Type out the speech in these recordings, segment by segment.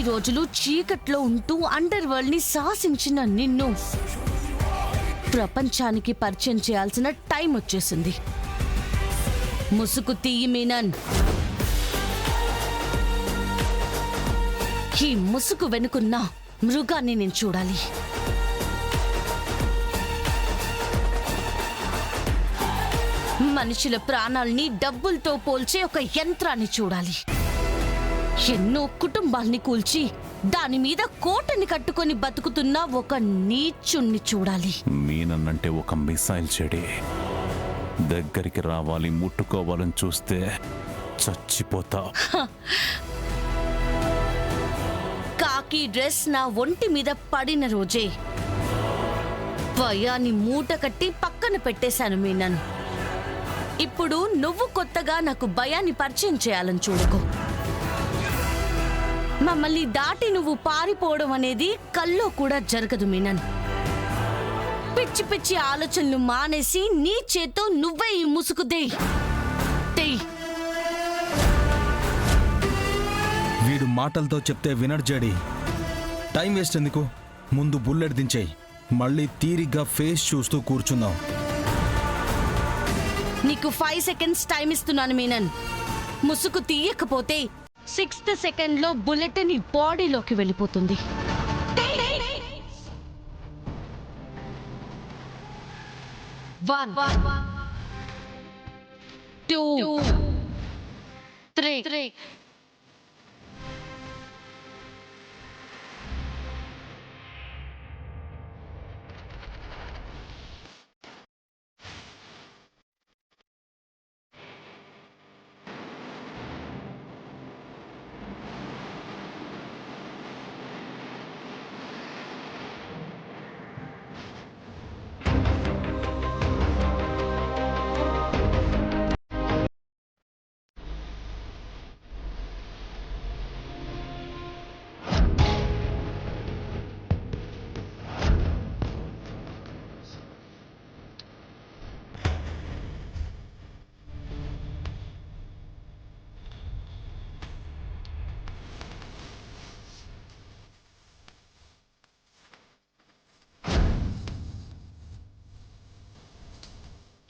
రోజులు చీకట్లో ఉంటూ అండర్ వరల్డ్ ని శాసించిన నిన్ను ప్రపంచానికి పరిచయం చేయాల్సిన టైం వచ్చేసింది. ముసుగు తీయి మీనన్. ఈ ముసుగు వెనుకున్న మృగాన్ని నేను చూడాలి. మనుషుల ప్రాణాల్ని డబ్బులతో పోల్చే ఒక యంత్రాన్ని చూడాలి. ఎన్నో కుటుంబాల్ని కూల్చి దాని మీద కోటని కట్టుకొని బతుకుతున్న ఒక నీచుణ్ణి చూడాలి. మీనన్నంటే ఒక మిసైల్ చెడి. దగ్గరికి రావాలి, ముట్టుకోవాలని చూస్తే చచ్చిపోతా. కాకి డ్రెస్ నా ఒంటి మీద పడిన రోజే భయాన్ని మూట కట్టి పక్కన పెట్టేశాను మీనన్. ఇప్పుడు నువ్వు కొత్తగా నాకు భయాన్ని పరిచయం చేయాలని చూడకు. మమ్మల్ని దాటి నువ్వు పారిపోవడం అనేది కల్లో కూడా జరగదు మీనన్. పిచ్చి పిచ్చి ఆలోచనలు మానేసి నీ చేతో నువ్వే ఈ ముసుగు దేయ్. వీడు మాటలతో చెప్తే వినడు జడి. టైం వేస్ట్ ఎందుకు? ముందు బుల్లెట్ దించేయి. మళ్ళీ తీరిగ్గా ఫేస్ చూస్తూ కూర్చుందాం. నీకు 5 సెకండ్స్ టైం ఇస్తున్నాను మీనన్. ముసుగు తీయకపోతే 6th సెకండ్లో బుల్లెట్ నీ బాడీలోకి వెళ్ళిపోతుంది. 1 2 3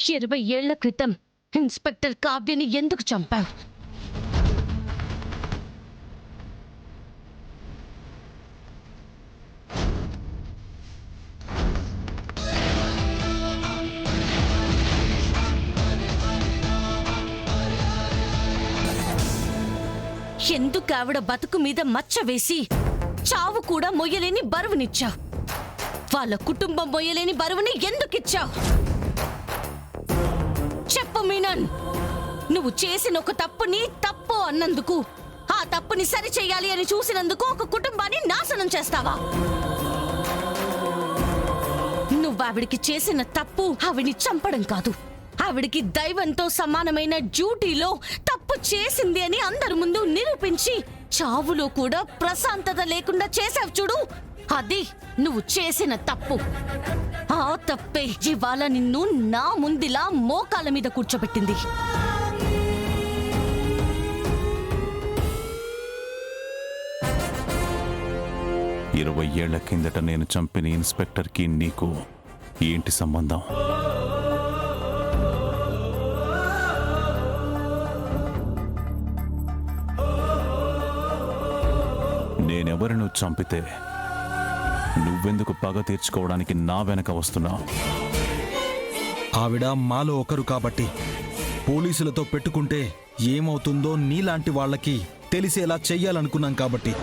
20 ఏళ్ల క్రితం ఇన్స్పెక్టర్ కావ్యని ఎందుకు చంపావు? ఎందుకు ఆవిడ బతుకు మీద మచ్చ వేసి చావు కూడా మొయ్యలేని బరువునిచ్చావు? వాళ్ళ కుటుంబం మొయ్యలేని బరువుని ఎందుకిచ్చావు? చెప్పు మీనన్. నువ్వు చేసిన ఒక తప్పుని తప్పు అన్నందుకు, ఆ తప్పుని సరి చెయ్యాలి అని చూసినందుకు ఒక కుటుంబాన్ని నాశనం చేస్తావా? నువ్వు ఆవిడికి చేసిన తప్పు ఆవిడిని చంపడం కాదు, ఆవిడికి దైవంతో సమానమైన డ్యూటీలో తప్పు చేసింది అని అందరి ముందు నిరూపించి చావులో కూడా ప్రశాంతత లేకుండా చేసావు చూడు, అది నువ్వు చేసిన తప్పు. ఆ తప్పే ఇవాళ నిన్ను నా ముందిలా మోకాళ్ళ మీద కూర్చోబెట్టింది. ఇరవై ఏళ్ల కిందట నేను చంపిన ఇన్స్పెక్టర్కి నీకు ఏంటి సంబంధం? నేనెవరినో చంపితే నువ్వెందుకు పగ తీర్చుకోవడానికి నా వెనక వస్తున్నావు? ఆవిడ మాలో ఒకరు కాబట్టి పోలీసులతో పెట్టుకుంటే ఏమవుతుందో నీలాంటి వాళ్ళకి తెలిసేలా చెయ్యాలనుకున్నాం కాబట్టి.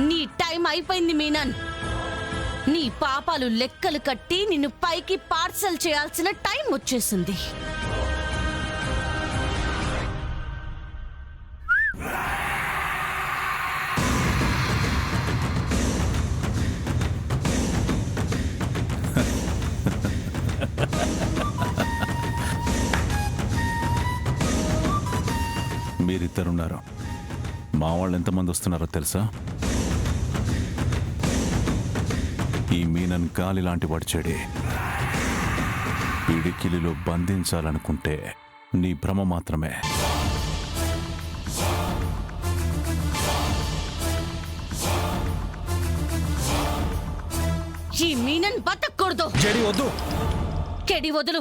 నీ టైం అయిపోయింది మీనన్. నీ పాపాలు లెక్కలు కట్టి నిన్ను పైకి పార్సల్ చేయాల్సిన టైం వచ్చేసింది. మీరిద్దరున్నారు. మా వాళ్ళు ఎంతమంది వస్తున్నారో తెలుసా? ఈ మీనన్ గాలి లాంటి వాడి చెడి. పిడికిలిలో బంధించాలనుకుంటే నీ భ్రమ మాత్రమే. మీనన్ బతకూడదు. జేడి వద్దు. కెడి వదులు.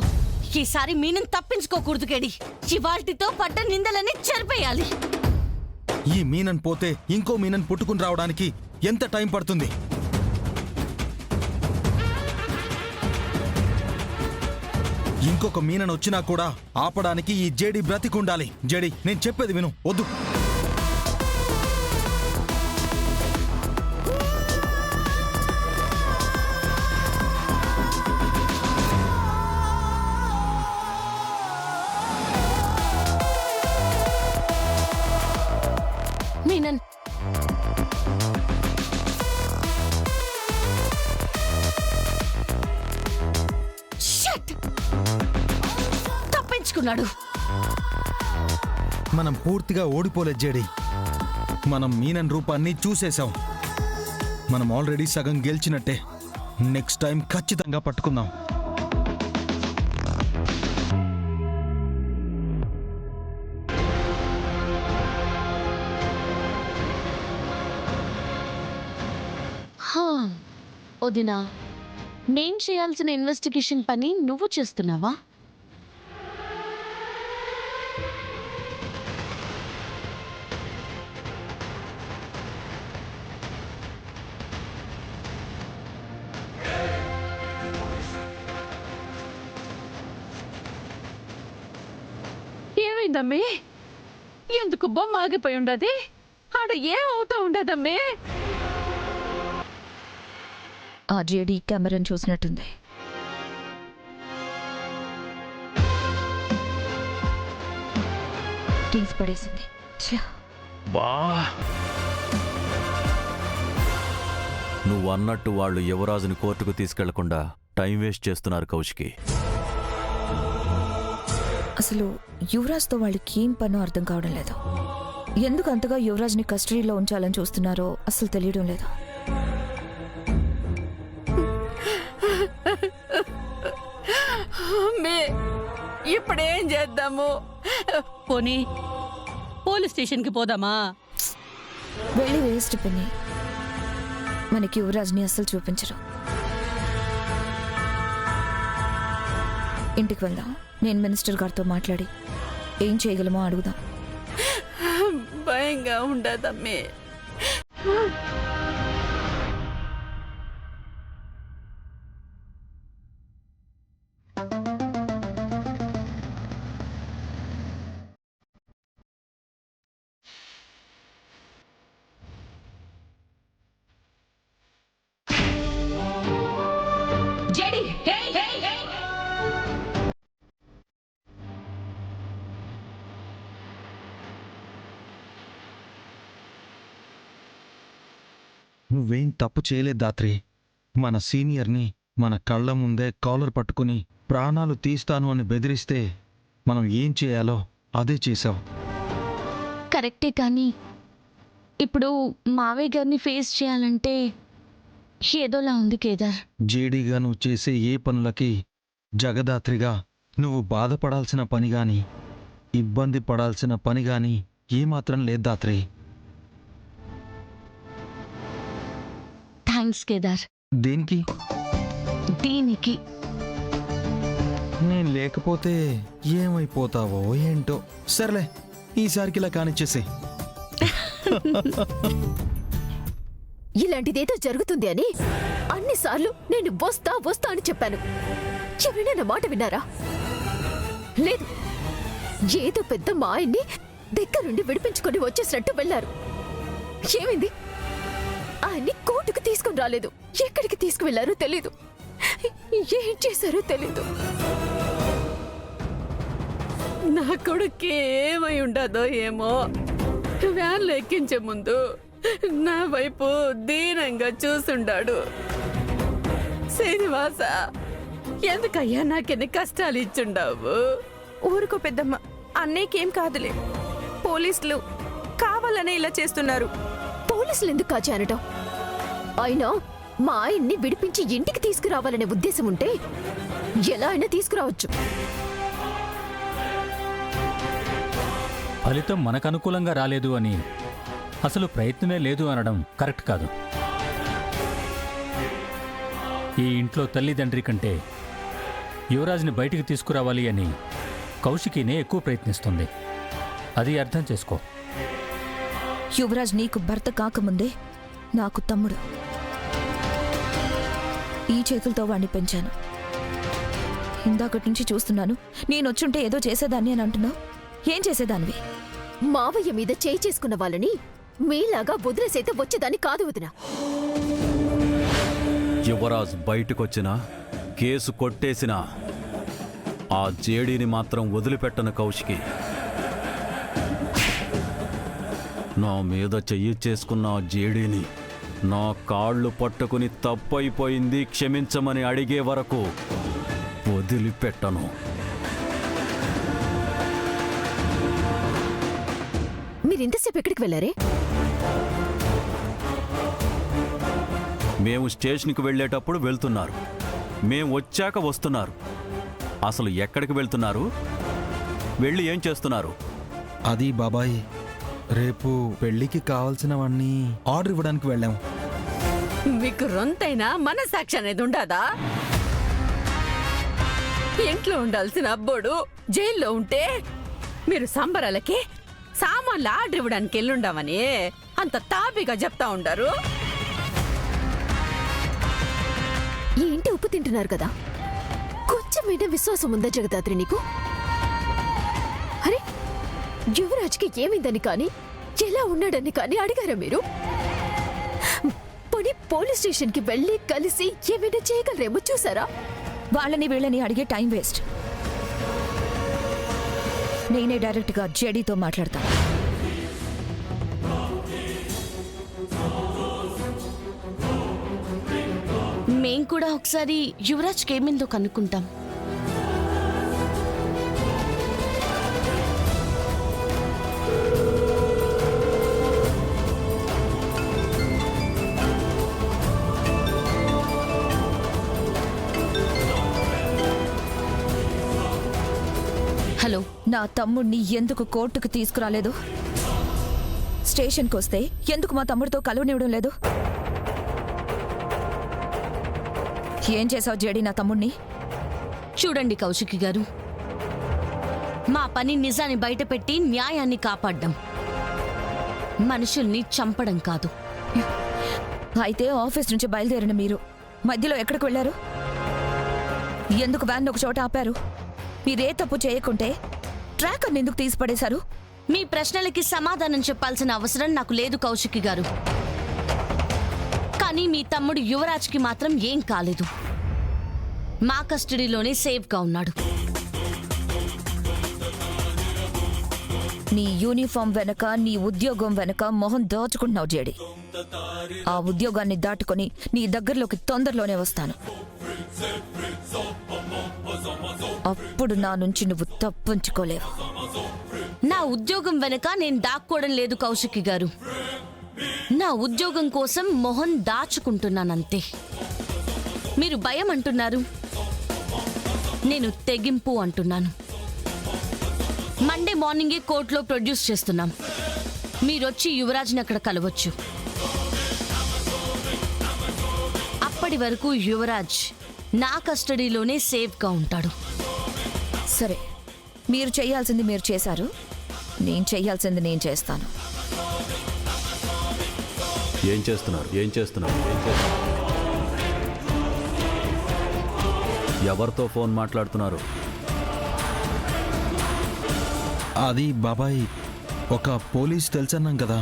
ఈసారి మీనన్ తప్పించుకోకూడదు కెడి. ఇవాల్టితో పడ్డ నిందలని చెరిపేయాలి. ఈ మీనన్ పోతే ఇంకో మీనన్ పుట్టుకుని రావడానికి ఎంత టైం పడుతుంది? ఇంకొక మీనన్ వచ్చినా కూడా ఆపడానికి ఈ జేడి బ్రతికుండాలి. జేడి, నేను చెప్పేది విను. వద్దు. మీనన్, షట్! తప్పించుకున్నాడు. మనం పూర్తిగా ఓడిపోలేదు జేడి. మనం మీనన్ రూపాన్ని చూసేశాం. మనం ఆల్రెడీ సగం గెలిచినట్టే. నెక్స్ట్ టైం ఖచ్చితంగా పట్టుకుందాం. వదినా, నేను చేయాల్సిన ఇన్వెస్టిగేషన్ పని నువ్వు చేస్తున్నావా? ఏమైందమ్మే? ఎందుకు బొమ్మ ఆగిపోయి ఉండదు? ఆడ ఏమవుతా ఉండదమ్మే? ఆ జేడీ కెమెరాను చూసినట్టుంది. తీసి పడేసింది. నువ్వు అన్నట్టు వాళ్ళు యువరాజుని కోర్టుకు తీసుకెళ్లకుండా టైం వేస్ట్ చేస్తున్నారు కౌశికి. అసలు యువరాజ్తో వాళ్ళకి ఏం పనో అర్థం కావడం లేదు. ఎందుకు అంతగా యువరాజ్ని కస్టడీలో ఉంచాలని చూస్తున్నారో అసలు తెలియడం లేదు. అమ్మే, ఇప్పుడేం చేద్దాము? పోనీ పోలీస్ స్టేషన్కి పోదామా? వెళ్ళి వేస్ట్ పిన్ని. మనకి యువరాజ్ని అస్సలు చూపించరు. ఇంటికి వెళ్దాం. నేను మినిస్టర్ గారితో మాట్లాడి ఏం చేయగలమో అడుగుదాం. భయంగా ఉండదమ్మే. నువ్వేం తప్పు చేయలేదు దాత్రి. మన సీనియర్ని మన కళ్ళ ముందే కాలర్ పట్టుకుని ప్రాణాలు తీస్తాను అని బెదిరిస్తే మనం ఏం చేయాలో అదే చేశావు. కరెక్టే, కానీ ఇప్పుడు మావయ్య గారిని ఫేస్ చేయాలంటే ఏదోలా ఉంది కేదార్. జేడీగా నువ్వు చేసే ఏ పనులకి జగదాత్రిగా నువ్వు బాధపడాల్సిన పని గాని ఇబ్బంది పడాల్సిన పని గాని ఏమాత్రం లేదు దాత్రి. థ్యాంక్స్ కేదార్. దేనికి? దీనికి. నేను లేకపోతే ఏమైపోతావో ఏంటో. సర్లే, ఈసారికి ఇలా కానిచ్చేసే. ఇలాంటిదేదో జరుగుతుంది అని అన్నిసార్లు నేను వస్తా వస్తా అని చెప్పాను. ఎవరైనా నా మాట విన్నారా? లేదు. ఏదో పెద్ద మా ఆయన్ని దగ్గరుండి విడిపించుకొని వచ్చేసినట్టు వెళ్లారు. ఏమైంది? ఆయన్ని కోర్టుకు తీసుకుని రాలేదు. ఎక్కడికి తీసుకువెళ్లారో తెలీదు. ఏం చేశారో తెలీదు. నా కొడుకు ఏమై ఉండదో ఏమో. వ్యాన్లో ఎక్కించే ముందు నా వైపు దీనంగా చూసుండాడు. శ్రీనివాస, ఎందుకయ్యా నాకెన్ని కష్టాలు ఇచ్చుండావు? ఊరుకో పెద్దమ్మ, అన్నయ్యకేం కాదులే. పోలీసులు కావాలనే ఇలా చేస్తున్నారు. పోలీసులు ఎందుకు కాచారటం? అయినా మా ఆయన్ని విడిపించి ఇంటికి తీసుకురావాలనే ఉద్దేశం ఉంటే ఎలా అయినా తీసుకురావచ్చు. ఫలితం మనకనుకూలంగా రాలేదు అని, అసలు ప్రయత్నమే లేదు అనడం కరెక్ట్ కాదు. ఈ ఇంట్లో తల్లిదండ్రి కంటే యువరాజ్ని బయటికి తీసుకురావాలి అని కౌశికినే ఎక్కువ ప్రయత్నిస్తుంది. అది అర్థం చేసుకో. యువరాజ్ నీకు భర్త కాకముందే నాకు తమ్ముడు. ఈ చేతులతో వాణ్ణి పెంచాను. ఇందాకటి నుంచి చూస్తున్నాను. నేనొచ్చుంటే ఏదో చేసేదాన్ని అని అంటున్నావు. ఏం చేసేదానివి? మావయ్య మీద చేయి చేసుకున్న వాళ్ళని మీలాగా వదిలేసైతే వచ్చేదాన్ని కాదు వదినా. యువరాజ్ బయటకొచ్చినా కేసు కొట్టేసినా ఆ జేడీని మాత్రం వదిలిపెట్టను కౌశికి. నా మీద చెయ్యి చేసుకున్న ఆ జేడీని నా కాళ్ళు పట్టుకుని తప్పైపోయింది క్షమించమని అడిగే వరకు వదిలిపెట్టను. మీరింతసేపు ఎక్కడికి వెళ్ళారే? మేము స్టేషన్కి వెళ్ళేటప్పుడు వెళ్తున్నారు, మేం వచ్చాక వస్తున్నారు. అసలు ఎక్కడికి వెళ్తున్నారు? వెళ్ళి ఏం చేస్తున్నారు? అది బాబాయ్, రేపు పెళ్లికి కావాల్సినవన్నీ ఆర్డర్ ఇవ్వడానికి వెళ్ళాం. మీకు రొంతైనా మనసాక్షి అనేది ఉండదా? ఇంట్లో ఉండాల్సిన అబ్బోడు జైల్లో ఉంటే మీరు సంబరాలకి సామాన్లు ఆర్డర్ ఇవ్వడానికి వెళ్ళుండమని అంత తాపిగా చెప్తా ఉండారు. ఈ ఇంటి ఉప్పు తింటున్నారు కదా, కొంచెమైనా విశ్వాసం ఉందా జగదాత్రి నీకు? అరే, యువరాజ్కి ఏమైందని కానీ ఎలా ఉన్నాడని కానీ అడిగారా మీరు? పోనీ పోలీస్ స్టేషన్కి వెళ్ళి కలిసి ఏమైనా చేయగలరేమో చూసారా? వాళ్ళని వీళ్ళని అడిగే టైం వేస్ట్. నేనే డైరెక్ట్గా జేడీతో మాట్లాడతాను. మేం కూడా ఒకసారి యువరాజ్కి ఏమైందో కనుక్కుంటాం. హలో, నా తమ్ముడిని ఎందుకు కోర్టుకు తీసుకురాలేదు? స్టేషన్కి వస్తే ఎందుకు మా తమ్ముడితో కలవనివ్వడం లేదు? ఏం చేసావు జేడీ నా తమ్ముడిని? చూడండి కౌశికి గారు, మా పని నిజాన్ని బయటపెట్టి న్యాయాన్ని కాపాడ్డం, మనుషుల్ని చంపడం కాదు. అయితే ఆఫీస్ నుంచి బయలుదేరిన మీరు మధ్యలో ఎక్కడికి వెళ్ళారు? ఎందుకు వ్యాన్ ఒక చోట ఆపారు? మీరే తప్పు చేయకుంటే ట్రాకర్ని ఎందుకు తీసిపడేశారు? మీ ప్రశ్నలకి సమాధానం చెప్పాల్సిన అవసరం నాకు లేదు కౌశికి గారు. కానీ మీ తమ్ముడు యువరాజ్కి మాత్రం ఏం కాలేదు. మా కస్టడీలోనే సేఫ్గా ఉన్నాడు. నీ యూనిఫామ్ వెనక, నీ ఉద్యోగం వెనక మొహం దాచుకుంటున్నావు జేడి. ఆ ఉద్యోగాన్ని దాటుకొని నీ దగ్గరలోకి తొందరలోనే వస్తాను. అప్పుడు నా నుంచి నువ్వు తప్పించుకోలేవు. నా ఉద్యోగం వెనక నేను దాక్కోవడం లేదు కౌశికి గారు. నా ఉద్యోగం కోసం మొహం దాచుకుంటున్నానంతే. మీరు భయం అంటున్నారు, నేను తెగింపు అంటున్నాను. మండే మార్నింగే కోర్టులో ప్రొడ్యూస్ చేస్తున్నాం. మీరొచ్చి యువరాజ్ని అక్కడ కలవచ్చు. అప్పటి వరకు యువరాజ్ నా కస్టడీలోనే సేఫ్గా ఉంటాడు. సరే, మీరు చేయాల్సింది మీరు చేశారు. నేను చేయాల్సింది నేను చేస్తాను. ఏం చేస్తున్నారు? ఎవరితో ఫోన్ మాట్లాడుతున్నారు? అది బాబాయ్, ఒక పోలీస్ తెలుసన్నాం కదా,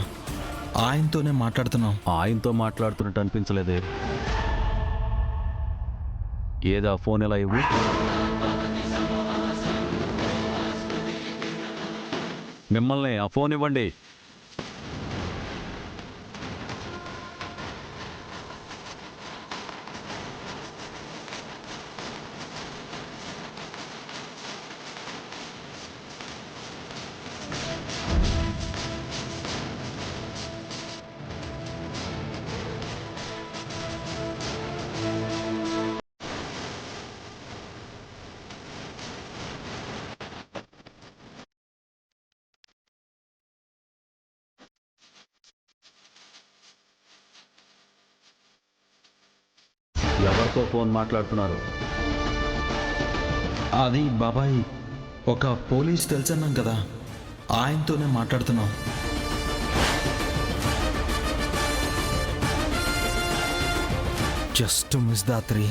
ఆయనతోనే మాట్లాడుతున్నాం. ఆయనతో మాట్లాడుతున్నట్టు అనిపించలేదే. ఏదా ఫోన్ ఎలా ఇవ్వు? మిమ్మల్ని ఆ ఫోన్ ఇవ్వండి. ఎవరితో ఫోన్ మాట్లాడుతున్నారు? అది బాబాయ్, ఒక పోలీస్ తెలుసన్నాం కదా, ఆయనతోనే మాట్లాడుతున్నాం. Just miss Dhatri.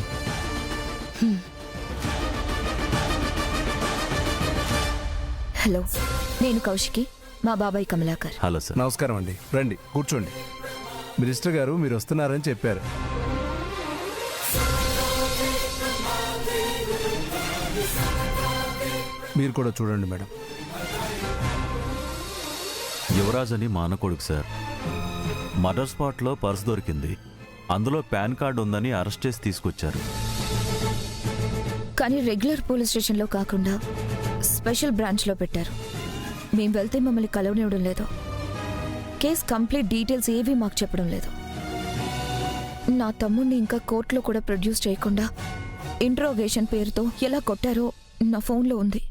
హలో, నేను కౌశికి, మా బాబాయ్ కమలాకర్. Hello sir. నమస్కారం అండి, రండి కూర్చోండి. మినిస్టర్ గారు మీరు వస్తున్నారని చెప్పారు. మీరు కూడా చూడండి మేడం. యువరాజ్ అని మా అన్న కొడుకు సార్. మర్డర్ స్పాట్లో పర్స్ దొరికింది. అందులో పాన్ కార్డు ఉందని అరెస్ట్ చేసి తీసుకొచ్చారు. కానీ రెగ్యులర్ పోలీస్ స్టేషన్లో కాకుండా స్పెషల్ బ్రాంచ్లో పెట్టారు. మేము వెళ్తే మమ్మల్ని కలవనివ్వడం లేదు. కేస్ కంప్లీట్ డీటెయిల్స్ ఏవీ మాకు చెప్పడం లేదు. నా తమ్ముడిని ఇంకా కోర్టులో కూడా ప్రొడ్యూస్ చేయకుండా ఇంట్రోగేషన్ పేరుతో ఎలా కొట్టారో నా ఫోన్లో ఉంది.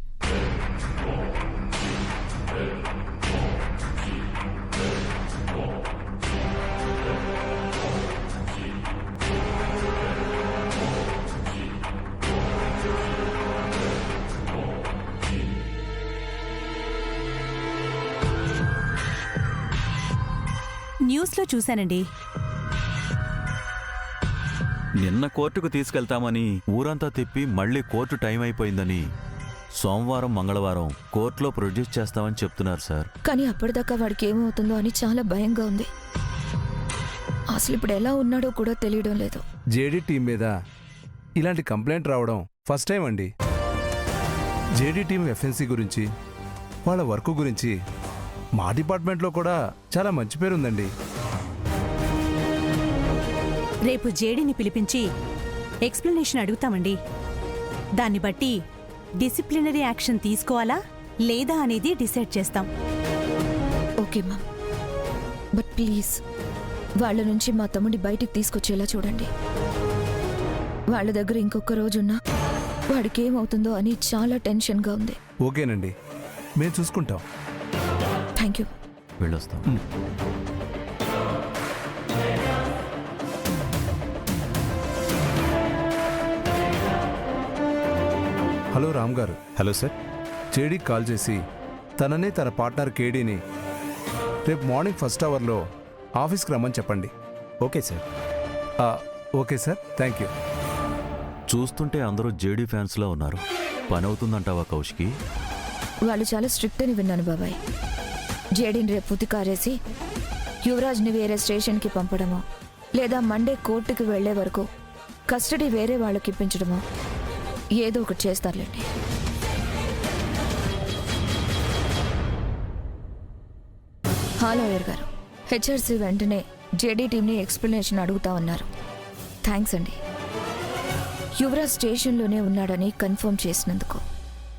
న్యూస్లో చూశానండి. నిన్న కోర్టుకు తీసుకెళ్తామని ఊరంతా తిప్పి మళ్ళీ కోర్టు టైం అయిపోయిందని సోమవారం మంగళవారం కోర్టులో ప్రొడ్యూస్ చేస్తామని చెప్తున్నారు సార్. కానీ అప్పటిదాకా వాడికి ఏమవుతుందో అని చాలా భయంగా ఉంది. అసలు ఇప్పుడు ఎలా ఉన్నాడో కూడా తెలియడం లేదు. జేడీ టీం మీద ఇలాంటి కంప్లైంట్ రావడం ఫస్ట్ టైం అండి. జేడీ టీం ఎఫ్ఎన్సీ గురించి, వాళ్ళ వర్క్ గురించి మా డిపార్ట్మెంట్లో కూడా చాలా మంచి పేరు ఉందండి. రేపు జేడీని పిలిపించి ఎక్స్ప్లెనేషన్ అడుగుతామండి. దాన్ని బట్టి డిసిప్లినరీ యాక్షన్ తీసుకోవాలా లేదా అనేది డిసైడ్ చేస్తాం. ఓకే మ్యామ్, బట్ ప్లీజ్ వాళ్ళ నుంచి మా తమ్ముడిని బయటికి తీసుకొచ్చేలా చూడండి. వాళ్ళ దగ్గర ఇంకొక రోజున్నా వాడికి ఏమవుతుందో అని చాలా టెన్షన్గా ఉంది. ఓకేనండి, మేము చూసుకుంటాం. Thank you. వెళ్ళొస్తాం. హలో రామ్ గారు. Hello sir. జేడీకి కాల్ చేసి తనని తన పార్ట్నర్ కేడీని రేపు మార్నింగ్ ఫస్ట్ అవర్లో ఆఫీస్కి రమ్మని చెప్పండి. Okay sir. Okay sir, thank you. చూస్తుంటే అందరూ జేడీ ఫ్యాన్స్లో ఉన్నారు. పని అవుతుందంటావా కౌశికి? వాళ్ళు చాలా స్ట్రిక్ట్ అని విన్నాను బాబాయ్. జేడీని రేపు ఉతికారేసి యువరాజ్ని వేరే స్టేషన్కి పంపడమో లేదా మండే కోర్టుకి వెళ్లే వరకు కస్టడీ వేరే వాళ్ళకి ఇప్పించడమో ఏదో ఒకటి చేస్తారులేండి. లాయర్ గారు, హెచ్ఆర్సీ వెంటనే జేడీ టీంని ఎక్స్ప్లెనేషన్ అడుగుతా ఉన్నారు. థ్యాంక్స్ అండి. యువరాజ్ స్టేషన్లోనే ఉన్నాడని కన్ఫర్మ్ చేసినందుకు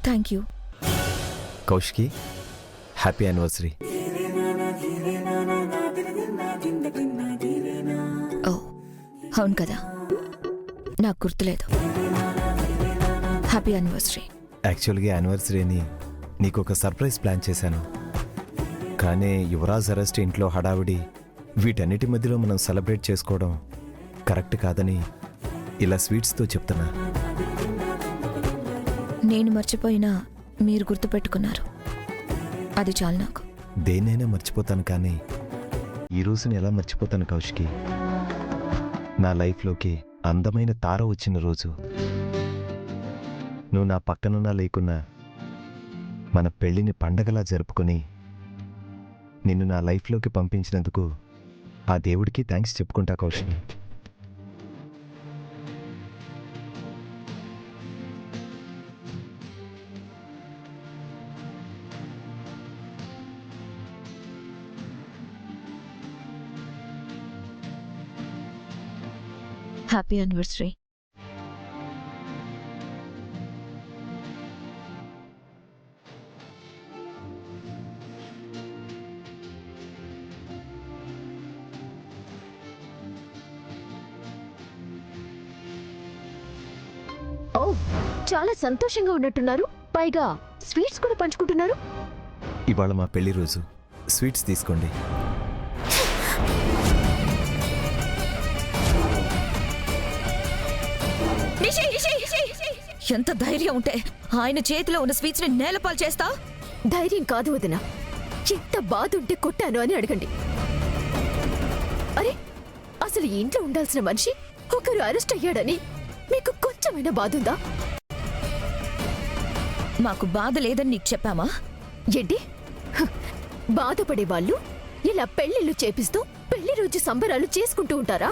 thank you. Kaushiki, happy anniversary. ఓ అవును కదా, నాకు గుర్తులేదు. Happy anniversary. యాక్చువల్గా యానివర్సరీ అని నీకు ఒక సర్ప్రైజ్ ప్లాన్ చేశాను. కానీ యువరాజ్ అరెస్ట్, ఇంట్లో హడావిడి, వీటన్నిటి మధ్యలో మనం సెలబ్రేట్ చేసుకోవడం కరెక్ట్ కాదని ఇలా స్వీట్స్తో చెప్తున్నా. నేను మర్చిపోయినా మీరు గుర్తుపెట్టుకున్నారు, అది చాలు నాకు. దేన్నైనా మర్చిపోతాను, కానీ ఈ రోజుని ఎలా మర్చిపోతాను కౌశికి? నా లైఫ్లోకి అందమైన తార వచ్చిన రోజు. నువ్వు నా పక్కనున్నా లేకున్నా మన పెళ్ళిని పండగలా జరుపుకొని నిన్ను నా లైఫ్లోకి పంపించినందుకు ఆ దేవుడికి థ్యాంక్స్ చెప్పుకుంటా కౌశికి. Happy anniversary. ఓ, చాలా సంతోషంగా ఉన్నట్టున్నారు. పైగా స్వీట్స్ కూడా పంచుకుంటున్నారు. ఇవాళ మా పెళ్లి రోజు, స్వీట్స్ తీసుకోండి. ఎంత ధైర్యం ఉంటే ఆయన చేతిలో ఉన్న స్వీట్స్ ని నేలపాలు చేస్తా? ధైర్యం కాదు వదిన, ఎంత బాధ ఉంటే కొట్టాను అని అడగండి. అరే, అసలు ఈ ఇంట్లో ఉండాల్సిన మనిషి ఒకరు అరెస్ట్ అయ్యాడని మీకు కొంచెమైనా బాధ ఉందా? మాకు బాధ లేదని నీకు చెప్పామా? ఏంటి? బాధపడే వాళ్ళు ఇలా పెళ్లిళ్ళు చేపిస్తూ పెళ్లి రోజు సంబరాలు చేసుకుంటూ ఉంటారా?